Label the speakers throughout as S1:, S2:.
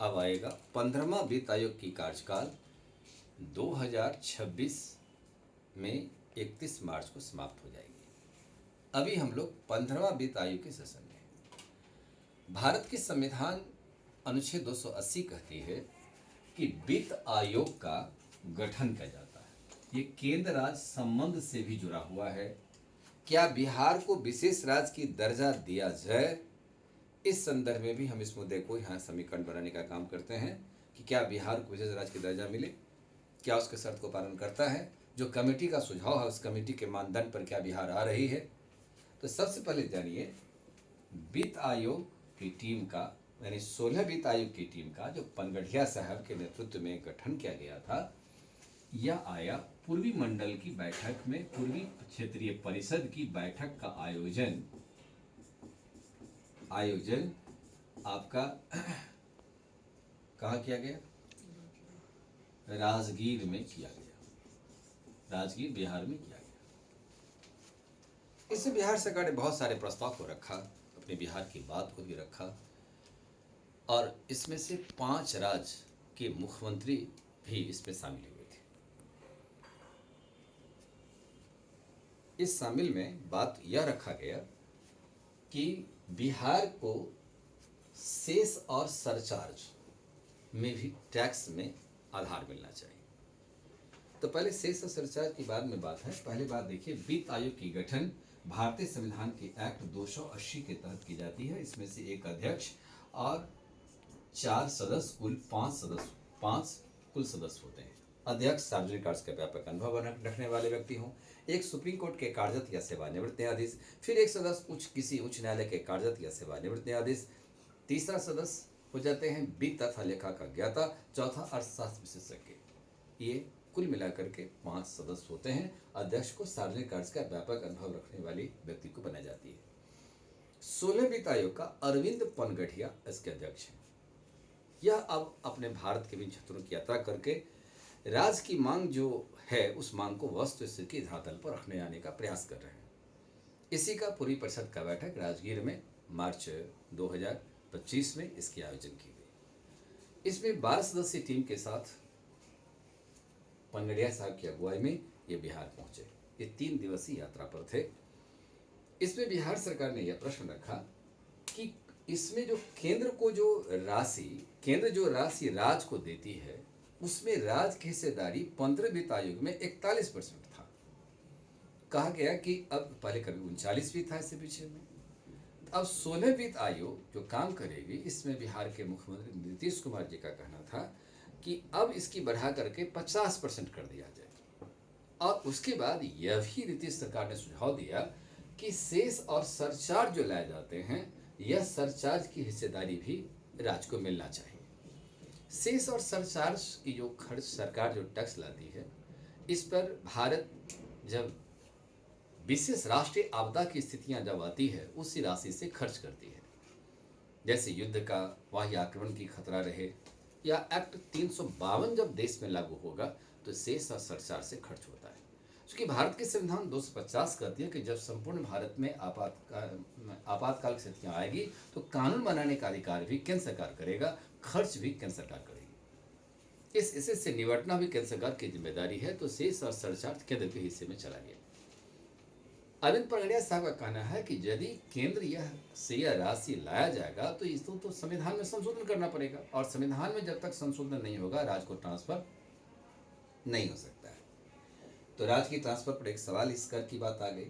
S1: अब आएगा 15वां वित्त आयोग की कार्यकाल 2026 में 31 मार्च को समाप्त हो जाएगी। अभी हम लोग 15वां वित्त आयोग के सेशन में हैं। भारत के संविधान अनुच्छेद 280 कहती है कि वित्त आयोग का गठन किया जाता है। ये केंद्र राज्य संबंध से भी जुड़ा हुआ है। क्या बिहार को विशेष राज्य की दर्जा दिया जाए, इस संदर्भ में भी हम इस मुद्दे को यहाँ समीकरण बनाने का काम करते हैं कि क्या बिहार को विशेष राज्य की दर्जा मिले, क्या उसके शर्त को पालन करता है। जो कमेटी का सुझाव है उस कमेटी के मानदंड पर क्या बिहार आ रही है। तो सबसे पहले जानिए वित्त आयोग की टीम का, यानी 16 वित्त आयोग की टीम का जो पनगढ़िया साहब के नेतृत्व में गठन किया गया था, यह आया पूर्वी मंडल की बैठक में। पूर्वी क्षेत्रीय परिषद की बैठक का आयोजन आपका कहाँ किया गया? राजगीर में किया गया। राजगीर बिहार में किया गया। इसमें बिहार सरकार ने बहुत सारे प्रस्ताव को रखा, अपने बिहार की बात को भी रखा, और इसमें से 5 राज्य के मुख्यमंत्री भी इसमें शामिल हुए थे। इस शामिल में बात यह रखा गया कि बिहार को सेस और सरचार्ज में भी टैक्स में आधार मिलना चाहिए। तो पहले सेस और सरचार्ज की बाद में बात है। पहले बात देखिए, वित्त आयोग की गठन भारतीय संविधान के एक्ट 280 के तहत की जाती है। इसमें से एक अध्यक्ष और 4 सदस्य, कुल 5 कुल सदस्य होते हैं। अध्यक्ष सार्वजनिक कार्य का व्यापक अनुभव रखने वाले व्यक्ति हों, एक सुप्रीम कोर्ट के कार्यरत या सेवानिवृत्त न्यायाधीश, फिर एक सदस्य किसी उच्च न्यायालय के कार्यरत या सेवानिवृत्त न्यायाधीश, तीसरा सदस्य हो जाते हैं वित्त तथा लेखा का ज्ञाता, चौथा अर्थशास्त्र विशेषज्ञ। ये कुल मिलाकर के 5 सदस्य होते हैं। अध्यक्ष को सार्वजनिक कार्य का व्यापक अनुभव रखने वाले व्यक्ति को बनाई जाती है। 16 वित्त आयोग का अरविंद पनगढ़िया इसके अध्यक्ष हैं। यह अब अपने भारत के विभिन्न क्षेत्रों की यात्रा करके राज्य की मांग जो है उस मांग को वस्तु स्थिति के धरातल पर रखने आने का प्रयास कर रहे हैं। इसी का पूर्वी परिषद का बैठक राजगीर में मार्च 2025 में इसकी आयोजन की गई। इसमें 12 सदस्यीय टीम के साथ पनगढ़िया साहब की अगुवाई में ये बिहार पहुंचे। ये 3 दिवसीय यात्रा पर थे। इसमें बिहार सरकार ने यह प्रश्न रखा कि इसमें जो केंद्र जो राशि राज्य को देती है उसमें राज्य की हिस्सेदारी 15 वित्त आयोग में 41% था। कहा गया कि अब पहले कभी 39 भी था इससे पीछे में, अब 16 वित्त आयोग जो काम करेगी इसमें बिहार के मुख्यमंत्री नीतीश कुमार जी का कहना था कि अब इसकी बढ़ा करके 50% कर दिया जाए। और उसके बाद यह भी नीतीश सरकार ने सुझाव दिया कि सेस और सरचार्ज जो लाए जाते हैं, यह सरचार्ज की हिस्सेदारी भी राज्य को मिलना चाहिए। सेस और सरचार्ज की जो खर्च सरकार जो टैक्स लाती है, इस पर भारत जब विशेष राष्ट्रीय आपदा की स्थितियां जब आती है उसी राशि से खर्च करती है। जैसे युद्ध का, वाह्य आक्रमण की खतरा रहे, या एक्ट 352 जब देश में लागू होगा तो सेस और सरचार्ज से खर्च होता है। क्योंकि भारत के संविधान 250 कहती है कि जब संपूर्ण भारत में आपातकाल की स्थितियां आएगी तो कानून बनाने का अधिकार भी केंद्र सरकार करेगा, खर्च भी केंद्र सरकार करेगी। इस स्थिति से निपटना भी केंद्र सरकार की जिम्मेदारी है। तो सेस और सरचार्ज केंद्र के हिस्से में चला गया। अरविंद पनगढ़िया साहब का कहना है कि यदि केंद्र यह राशि लाया जाएगा तो इसको तो संविधान में संशोधन करना पड़ेगा, और संविधान में जब तक संशोधन नहीं होगा राज्य को ट्रांसफर नहीं हो सकता है। तो राज्य की ट्रांसफर पर एक सवाल इस कर की बात आ गई।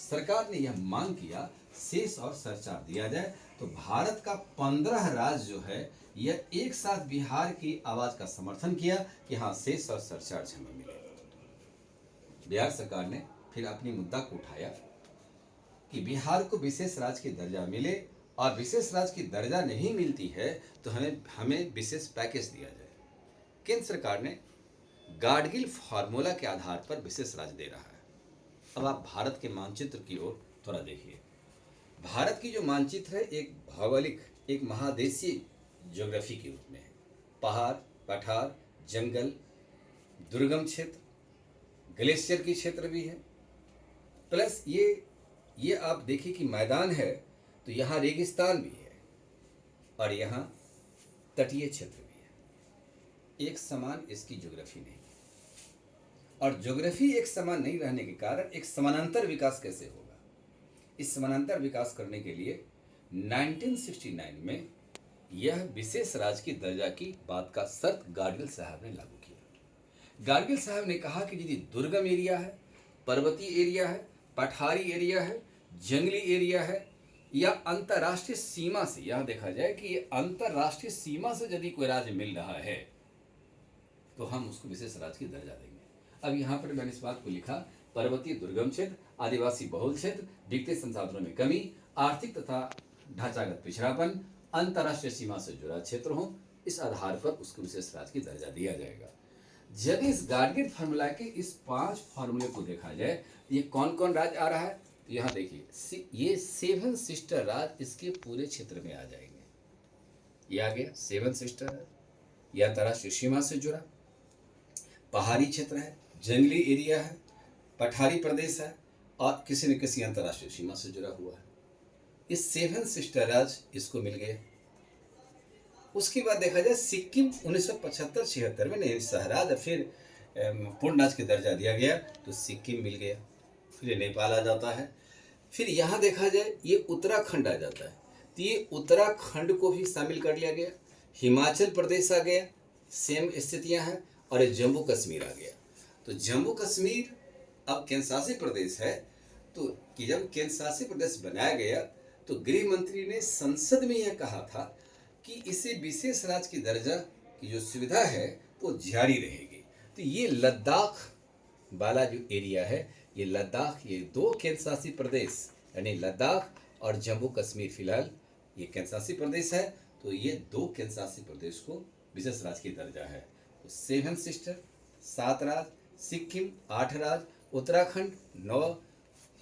S1: सरकार ने यह मांग किया सेस और सरचार्ज दिया जाए, तो भारत का 15 राज्य जो है यह एक साथ बिहार की आवाज का समर्थन किया कि हाँ सेस और सरचार्ज हमें मिले। बिहार सरकार ने फिर अपनी मुद्दा को उठाया कि बिहार को विशेष राज्य की दर्जा मिले, और विशेष राज्य की दर्जा नहीं मिलती है तो हमें विशेष पैकेज दिया जाए। केंद्र सरकार ने गाडगिल फार्मूला के आधार पर विशेष राज्य दे रहा है। अब आप भारत के मानचित्र की ओर थोड़ा देखिए। भारत की जो मानचित्र है एक भौगोलिक, एक महादेशीय ज्योग्राफी के रूप में है। पहाड़, पठार, जंगल, दुर्गम क्षेत्र, ग्लेशियर की क्षेत्र भी है, प्लस ये आप देखिए कि मैदान है तो यहाँ रेगिस्तान भी है, और यहाँ तटीय क्षेत्र भी है, एक समान इसकी ज्योग्राफी नहीं है। और ज्योग्राफी एक समान नहीं रहने के कारण एक समानांतर विकास कैसे होगा? इस समानांतर विकास करने के लिए 1969 में यह विशेष राज्य की दर्जा की बात का शर्त गाडगिल साहब ने लागू किया। गाडगिल साहब ने कहा कि यदि दुर्गम एरिया है, पर्वतीय एरिया है, पठारी एरिया है, जंगली एरिया है या अंतर्राष्ट्रीय सीमा से, यह देखा जाए कि ये अंतर्राष्ट्रीय सीमा से यदि कोई राज्य मिल रहा है तो हम उसको विशेष राज्य की दर्जा देंगे। अब यहाँ पर मैंने इस बात को लिखा, पर्वतीय दुर्गम क्षेत्र, आदिवासी बहुल क्षेत्र, दिखते संसाधनों में कमी, आर्थिक तथा ढांचागत पिछड़ापन, अंतर्राष्ट्रीय सीमा से जुड़ा क्षेत्र हो, इस आधार पर उसको विशेष राज्य की दर्जा दिया जाएगा। जब इस गाडगिल फार्मूला के इस 5 फार्मूले को देखा जाए, ये कौन कौन राज्य आ रहा है, तो यहाँ देखिए ये 7 सिस्टर राज्य इसके पूरे क्षेत्र में आ जाएंगे। ये आ गया 7 सिस्टर राज्य, यह अंतर्राष्ट्रीय सीमा से जुड़ा, पहाड़ी क्षेत्र है, जंगली एरिया है, पठारी प्रदेश है और किसी न किसी अंतर्राष्ट्रीय सीमा से जुड़ा हुआ है। इस 7 सिस्टर राज्य इसको मिल गए। उसके बाद देखा जाए सिक्किम 1975-76 में नहीं सहराज फिर पूर्ण राज्य का दर्जा दिया गया तो सिक्किम मिल गया। फिर ये नेपाल आ जाता है। फिर यहाँ देखा जाए ये उत्तराखंड आ जाता है, तो ये उत्तराखंड को भी शामिल कर लिया गया। हिमाचल प्रदेश आ गया, सेम स्थितियाँ हैं, और ये जम्मू कश्मीर आ गया। तो जम्मू कश्मीर अब केंद्र शासित प्रदेश है, तो कि जब केंद्र शासित प्रदेश बनाया गया तो गृह मंत्री ने संसद में यह कहा था कि इसे विशेष राज्य की दर्जा की जो सुविधा है वो जारी रहेगी। तो ये लद्दाख वाला जो एरिया है, ये लद्दाख, ये 2 केंद्र शासित प्रदेश यानी लद्दाख और जम्मू कश्मीर फिलहाल ये केंद्र शासित प्रदेश है, तो ये 2 केंद्र शासित प्रदेश को विशेष राज्य की दर्जा है। तो 7 सिस्टर 7 राज्य, सिक्किम 8 राज्य, उत्तराखंड 9,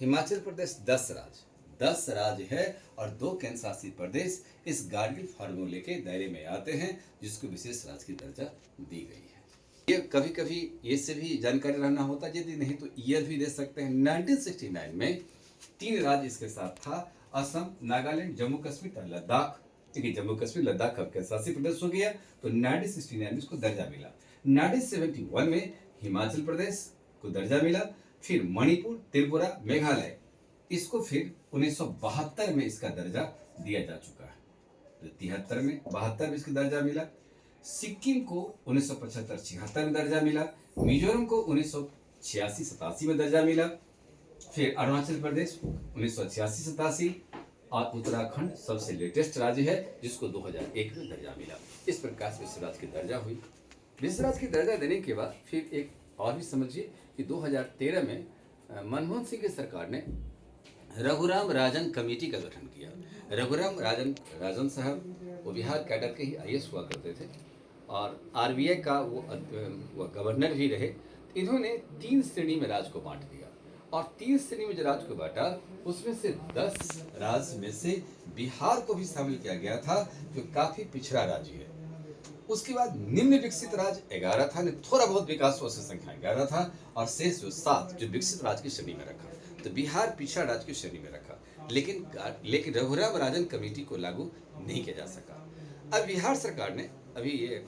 S1: हिमाचल प्रदेश 10 राज्य, 10 राज्य है और 2 केंद्र शासित प्रदेश इस गाडगिल फार्मूले के दायरे में आते हैं, जिसको विशेष राज्य की दर्जा दी गई है। ये कभी कभी ये से भी जानकारी रहना होता है, यदि नहीं तो ईयर भी दे सकते हैं। 1969 में 3 राज्य इसके साथ था, असम, नागालैंड, जम्मू कश्मीर और लद्दाख। देखिए जम्मू कश्मीर लद्दाख अब केंद्र शासित प्रदेश हो गया, तो 1969 में इसको दर्जा मिला। 1971 में हिमाचल प्रदेश को दर्जा मिला, फिर मणिपुर, त्रिपुरा, मेघालय, इसको फिर 1972 में इसका दर्जा दिया जा चुका है। तो 73 में 72 में इसका दर्जा मिला। सिक्किम को 1975-76 में दर्जा मिला, मिजोरम को 1986-87 में दर्जा मिला, फिर अरुणाचल प्रदेश 1986-87 और उत्तराखंड सबसे लेटेस्ट राज्य है जिसको 2001 में दर्जा मिला। इस प्रकार से विशेष राज्य की दर्जा हुई। विशेष राज्य की दर्जा देने के बाद फिर एक और भी समझिए कि 2013 में मनमोहन सिंह की सरकार ने रघुराम राजन कमेटी का गठन किया। रघुराम राजन साहब वो बिहार कैडर के ही IAS हुआ करते थे और RBI का वो गवर्नर भी रहे। इन्होंने 3 श्रेणी में राज्य को बांट दिया और 3 श्रेणी में जो राज्य को बांटा उसमें से 10 राज्य में से बिहार को भी शामिल किया गया था, जो काफी पिछड़ा राज्य है। उसके बाद निम्न विकसित राज्य 11 था, थोड़ा बहुत विकास हुआ, संख्या 11 था, और शेष जो 7 जो विकसित राज्य की श्रेणी में रखा। तो बिहार पिछड़ा राज्य की श्रेणी में रखा, लेकिन रघुराम राजन कमेटी को लागू नहीं किया जा सका। अब बिहार सरकार ने अभी ये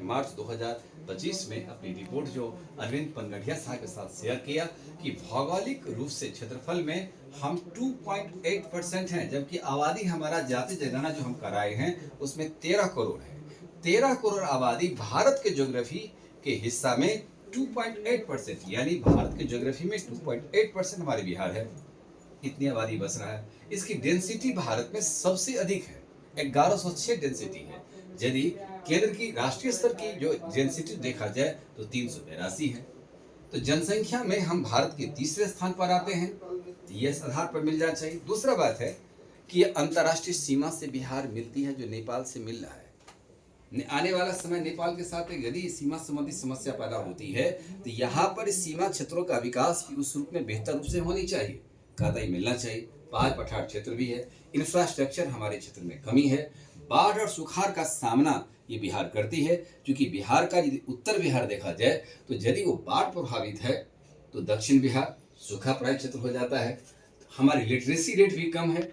S1: मार्च 2025 में अपनी रिपोर्ट जो अरविंद पनगढ़िया साहब के साथ शेयर किया कि भौगोलिक रूप से क्षेत्रफल में हम 2.8% हैं, जबकि आबादी हमारा जाति जनगणना जो हम कराए हैं उसमें 13 करोड़ है। 13 करोड़ आबादी भारत के ज्योग्राफी के हिस्सा में 2.8%, यानी भारत के ज्योग्राफी में 2.8% हमारे बिहार है। इतनी आबादी बस रहा है। इसकी डेंसिटी भारत में सबसे अधिक है, 1106 डेंसिटी है। यदि केंद्र की राष्ट्रीय स्तर की जो डेंसिटी देखा जाए तो 382 है। तो जनसंख्या में हम भारत के तीसरे स्थान पर आते हैं, तो ये इस आधार पर मिल जाना चाहिए। दूसरा बात है कि अंतर्राष्ट्रीय सीमा से बिहार मिलती है, जो नेपाल से मिल रहा है। आने वाला समय नेपाल के साथ यदि सीमा संबंधी समस्या पैदा होती है तो यहाँ पर सीमा क्षेत्रों का विकास भी उस रूप में बेहतर रूप से होनी चाहिए, कतई मिलना चाहिए। पहाड़ पठार क्षेत्र भी है, इंफ्रास्ट्रक्चर हमारे क्षेत्र में कमी है, बाढ़ और सुखाड़ का सामना ये बिहार करती है। क्योंकि बिहार का यदि उत्तर बिहार देखा जाए तो यदि वो बाढ़ प्रभावित है तो दक्षिण बिहार सूखा प्रभावित क्षेत्र हो जाता है। हमारी लिटरेसी रेट भी कम है।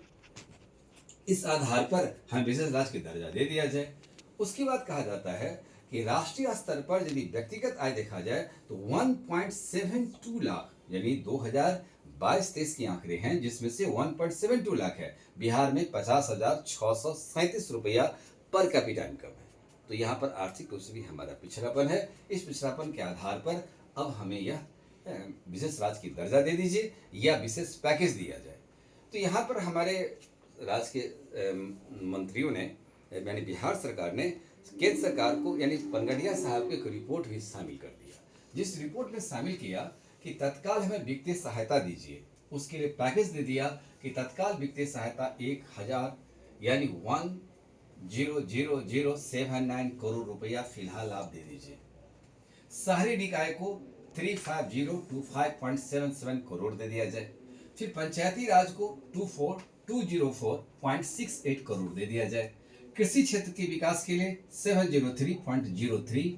S1: इस आधार पर हम विशेष राज्य की दर्जा दे दिया जाए। उसके बाद कहा जाता है कि राष्ट्रीय स्तर पर यदि व्यक्तिगत आय देखा जाए तो 1.72 लाख, यानी 2022-23 के आंकड़े हैं, जिसमें से 1.72 लाख है। बिहार में 50,637 रुपया पर कैपिटा इनकम है। तो यहाँ पर आर्थिक रूप से भी हमारा पिछड़ापन है। इस पिछड़ापन के आधार पर अब हमें यह विशेष राज्य की दर्जा दे दीजिए या विशेष पैकेज दिया जाए। तो यहाँ पर हमारे राज्य के मंत्रियों ने, यानी बिहार सरकार ने केंद्र सरकार को, यानी पनगड़िया साहब के एक रिपोर्ट भी शामिल कर दिया, जिस रिपोर्ट में शामिल किया कि तत्काल हमें वित्तीय सहायता दीजिए। उसके लिए पैकेज दे दिया कि तत्काल वित्तीय सहायता 1,000 यानी 1,000,79 करोड़ रुपया फिलहाल आप दे दीजिए। शहरी निकाय को 35025.77 करोड़ दे दिया जाए। फिर पंचायती राज को 204.68 करोड़ दे दिया जाए। कृषि क्षेत्र के विकास के लिए 703.03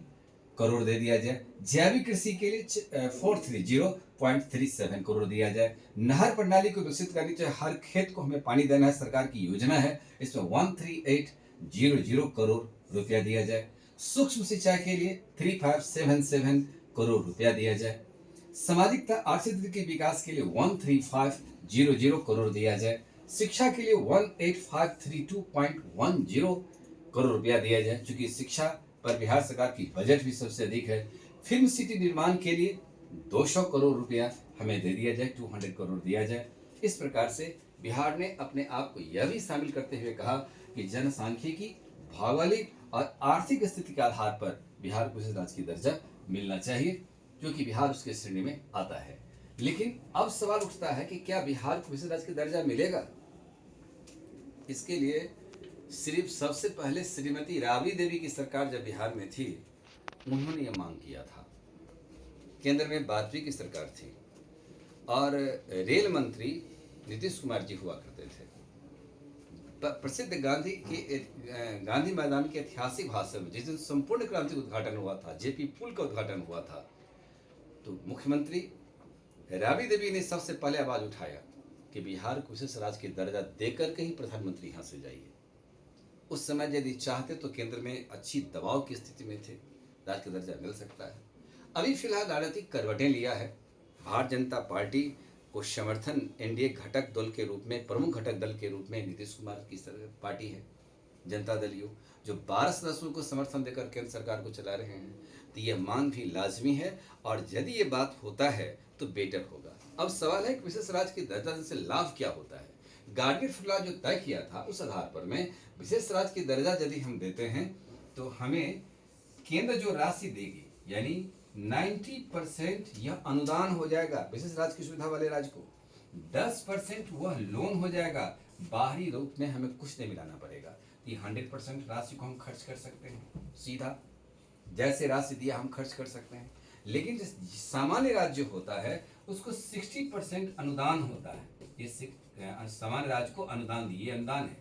S1: करोड़ दे दिया जाए। जैविक कृषि के लिए 430.37 करोड़ दिया जाए। नहर प्रणाली को विकसित करनी चाहिए, हर खेत को हमें पानी देना है, सरकार की योजना है, इसमें 13800 करोड़ रुपया दिया जाए। सूक्ष्म सिंचाई के लिए 3577 करोड़ रुपया दिया जाए। सामाजिक तथा आर्थिक के विकास के लिए 13500 करोड़ दिया जाए। शिक्षा के लिए 18532.10 करोड़ रुपया दिया जाए, चूंकि शिक्षा पर बिहार सरकार की बजट भी सबसे अधिक है। फिल्म सिटी निर्माण के लिए 200 करोड़ रुपया हमें दे दिया जाए, 200 करोड़ दिया जाए। इस प्रकार से बिहार ने अपने आप को यह भी शामिल करते हुए कहा कि जनसांख्यिकी, भौगोलिक और आर्थिक स्थिति के आधार पर बिहार को विशेष राज्य की दर्जा मिलना चाहिए, क्योंकि बिहार उसके श्रेणी में आता है। लेकिन अब सवाल उठता है कि क्या बिहार को विशेष राज्य का दर्जा मिलेगा? इसके लिए सिर्फ सबसे पहले श्रीमती राबड़ी देवी की सरकार जब बिहार में थी, उन्होंने ये मांग किया था। केंद्र में वाजपेयी की सरकार थी और रेल मंत्री नीतीश कुमार जी हुआ करते थे। प्रसिद्ध गांधी मैदान के ऐतिहासिक भाषण में जिस दिन संपूर्ण क्रांति उद्घाटन हुआ था, जेपी पुल का उद्घाटन हुआ था, तो मुख्यमंत्री राबड़ी देवी ने सबसे पहले आवाज उठाया कि बिहार को विशेष राज्य की दर्जा देकर के ही प्रधानमंत्री यहाँ से जाइए। उस समय यदि चाहते तो केंद्र में अच्छी दबाव की स्थिति में थे, राज्य का दर्जा मिल सकता है। अभी फिलहाल राजनीतिक करवटें लिया है। भारतीय जनता पार्टी को समर्थन एनडीए घटक दल के रूप में, प्रमुख घटक दल के रूप में नीतीश कुमार की पार्टी है जनता दल यू, जो 12 सदस्यों को समर्थन देकर केंद्र सरकार को चला रहे हैं। तो यह मांग भी लाजमी है और यदि ये बात होता है तो बेटर होगा। अब सवाल है कि विशेष राज्य की दर्जा से लाभ क्या होता है। गार्नियर फुला जो तय किया था उस आधार पर में विशेष राज्य की दर्जा यदि हम देते हैं तो हमें केंद्र जो राशि देगी, यानी 90% यह अनुदान हो जाएगा विशेष राज्य की सुविधा वाले राज्य को, 10% वह लोन हो जाएगा, बाहरी रूप में हमें कुछ नहीं मिलाना पड़ेगा। ये 100% राशि को हम खर्च कर सकते हैं, सीधा जैसे राशि दिया हम खर्च कर सकते हैं। लेकिन जो सामान्य राज्य होता है उसको 60% अनुदान होता है। ये सामान्य राज्य को अनुदान दिए, अनुदान है,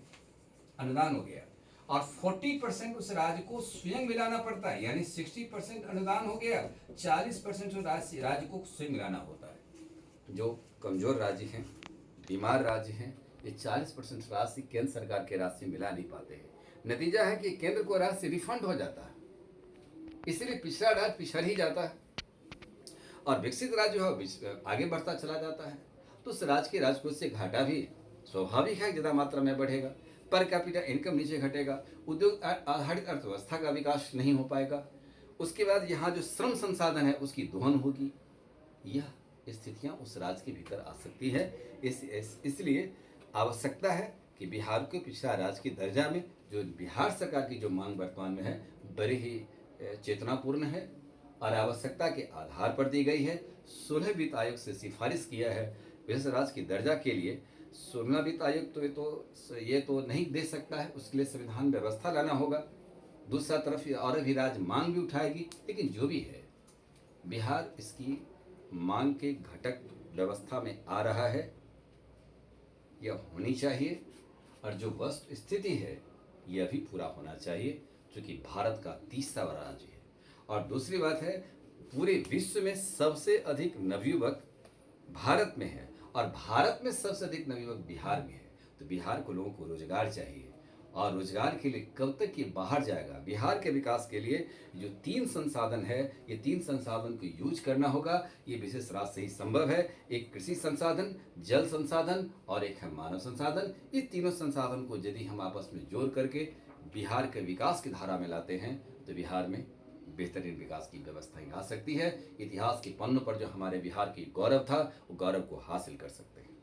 S1: अनुदान हो गया, और 40% उस राज्य को स्वयं मिलाना पड़ता है, यानी 60% अनुदान हो गया, 40% राज्य को स्वयं मिलाना होता है। जो कमजोर राज्य हैं, बीमार राज्य हैं, ये 40% राशि केंद्र सरकार के राशि मिला नहीं पाते हैं। नतीजा है कि केंद्र को राशि रिफंड हो जाता है, इसलिए पिछड़ा राज्य पिछड़ ही जाता है और विकसित राज्य जो आगे बढ़ता चला जाता है। तो उस राज्य के राजकोष से घाटा भी स्वाभाविक है, ज़्यादा मात्रा में बढ़ेगा, पर कैपिटा इनकम नीचे घटेगा, उद्योग आधारित अर्थव्यवस्था का विकास नहीं हो पाएगा। उसके बाद यहाँ जो श्रम संसाधन है उसकी दोहन होगी। यह स्थितियाँ उस राज्य के भीतर आ सकती है। इसलिए आवश्यकता है कि बिहार के पिछड़ा राज्य की दर्जा में जो बिहार सरकार की जो मांग वर्तमान में है बड़ी ही चेतनापूर्ण है और आवश्यकता के आधार पर दी गई है। 16 वित्त आयोग से सिफारिश किया है विशेष राज्य की दर्जा के लिए। 16 वित्त आयोग ये तो नहीं दे सकता है, उसके लिए संविधान व्यवस्था लाना होगा। दूसरा तरफ और भी राज्य मांग भी उठाएगी, लेकिन जो भी है बिहार इसकी मांग के घटक व्यवस्था में आ रहा है, यह होनी चाहिए। और जो वस्तु स्थिति है यह भी पूरा होना चाहिए, क्योंकि भारत का तीसरा बड़ा राज्य है। और दूसरी बात है, पूरे विश्व में सबसे अधिक नवयुवक भारत में है और भारत में सबसे अधिक नवयुवक बिहार में है। तो बिहार को लोगों को रोजगार चाहिए और रोजगार के लिए कब तक ये बाहर जाएगा। बिहार के विकास के लिए जो 3 संसाधन है, ये 3 संसाधन को यूज करना होगा। ये विशेष राज्य से ही संभव है। एक कृषि संसाधन, जल संसाधन और एक है मानव संसाधन। ये तीनों संसाधन को यदि हम आपस में जोड़ करके बिहार के विकास की धारा में लाते हैं तो बिहार में बेहतरीन विकास की व्यवस्थाएं आ सकती है। इतिहास के पन्नों पर जो हमारे बिहार की गौरव था, वो गौरव को हासिल कर सकते हैं।